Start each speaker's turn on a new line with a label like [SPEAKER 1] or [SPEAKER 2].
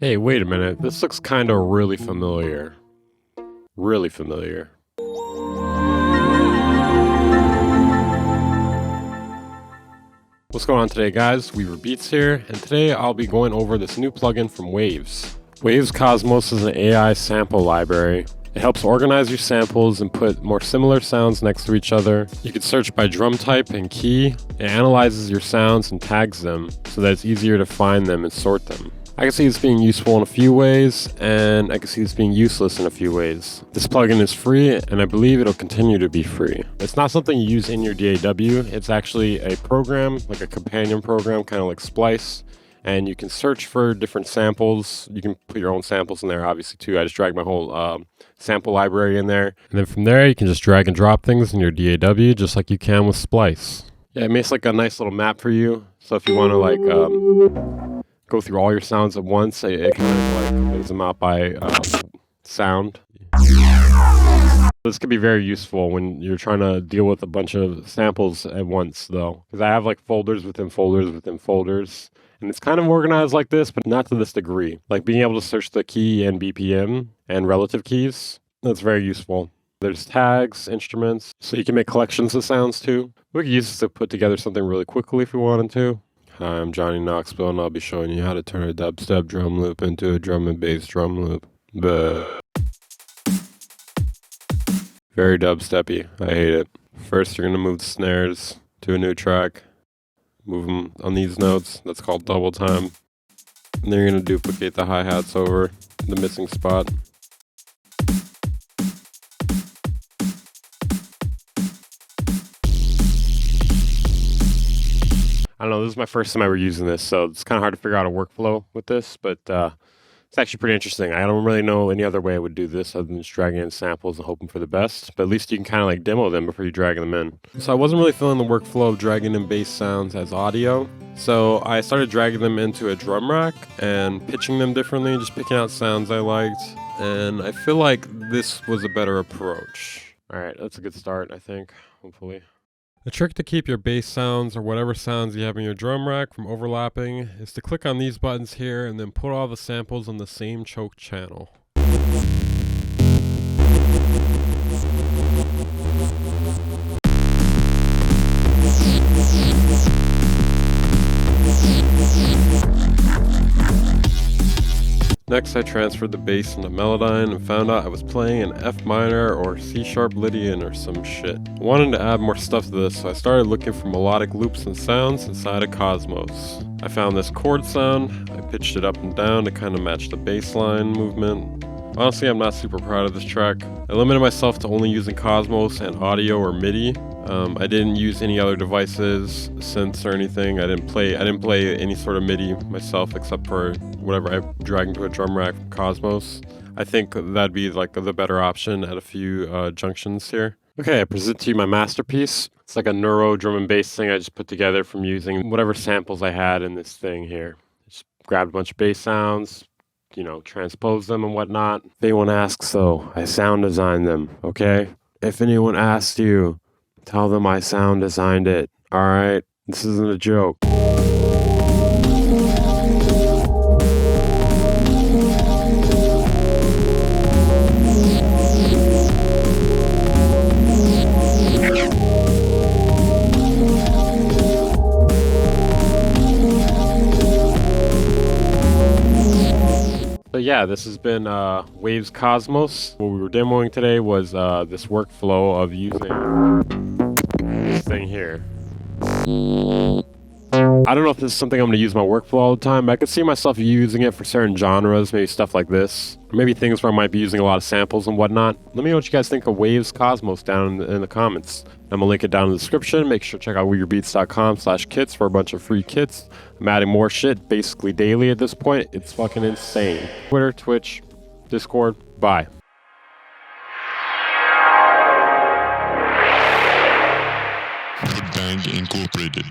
[SPEAKER 1] Hey, wait a minute. This looks kind of really familiar. Really familiar. What's going on today, guys? Weaver Beats here, and today I'll be going over this new plugin from Waves. Waves Cosmos is an AI sample library. It helps organize your samples and put more similar sounds next to each other. You can search by drum type and key. It analyzes your sounds and tags them so that it's easier to find them and sort them. I can see this being useful in a few ways, and I can see this being useless in a few ways. This plugin is free, and I believe it'll continue to be free. It's not something you use in your DAW. It's actually a program, like a companion program, kind of like Splice, and you can search for different samples. You can put your own samples in there, obviously, too. I just dragged my whole sample library in there, and then from there, you can just drag and drop things in your DAW, just like you can with Splice. Yeah, it makes like a nice little map for you, so if you want to like go through all your sounds at once, it kind of like lays them out by sound. This could be very useful when you're trying to deal with a bunch of samples at once, though, because I have like folders within folders within folders, and it's kind of organized like this, but not to this degree. Like being able to search the key and BPM and relative keys, that's very useful. There's tags, instruments, so you can make collections of sounds too. We could use this to put together something really quickly if we wanted to. Hi, I'm Johnny Knoxville, and I'll be showing you how to turn a dubstep drum loop into a drum and bass drum loop. But very dubsteppy. I hate it. First, you're going to move the snares to a new track. Move them on these notes. That's called double time. And then you're going to duplicate the hi-hats over the missing spot. I don't know, this is my first time ever using this, so it's kind of hard to figure out a workflow with this, but it's actually pretty interesting. I don't really know any other way I would do this other than just dragging in samples and hoping for the best, but at least you can kind of like demo them before you drag them in. So I wasn't really feeling the workflow of dragging in bass sounds as audio, so I started dragging them into a drum rack and pitching them differently, just picking out sounds I liked, and I feel like this was a better approach. Alright, that's a good start, I think, hopefully. The trick to keep your bass sounds or whatever sounds you have in your drum rack from overlapping is to click on these buttons here and then put all the samples on the same choke channel. Next, I transferred the bass into Melodyne and found out I was playing an F minor or C sharp Lydian or some shit. I wanted to add more stuff to this, so I started looking for melodic loops and sounds inside of Cosmos. I found this chord sound, I pitched it up and down to kind of match the bass line movement. Honestly, I'm not super proud of this track. I limited myself to only using Cosmos and audio or MIDI. I didn't use any other devices, synths or anything. I didn't play any sort of MIDI myself except for whatever I drag into a drum rack from Cosmos. I think that'd be like the better option at a few junctions here. Okay, I present to you my masterpiece. It's like a neuro drum and bass thing I just put together from using whatever samples I had in this thing here. Just grabbed a bunch of bass sounds, transpose them and whatnot. If anyone asks, though, I sound designed them, okay? If anyone asks you, tell them I sound designed it, alright? This isn't a joke. So yeah, this has been Waves Cosmos. What we were demoing today was this workflow of using this thing here. I don't know if this is something I'm going to use in my workflow all the time, but I could see myself using it for certain genres, maybe stuff like this. Or maybe things where I might be using a lot of samples and whatnot. Let me know what you guys think of Waves Cosmos down in the comments. I'm going to link it down in the description. Make sure to check out weaverbeats.com/kits for a bunch of free kits. I'm adding more shit basically daily at this point. It's fucking insane. Twitter, Twitch, Discord, bye.
[SPEAKER 2] Bang Incorporated.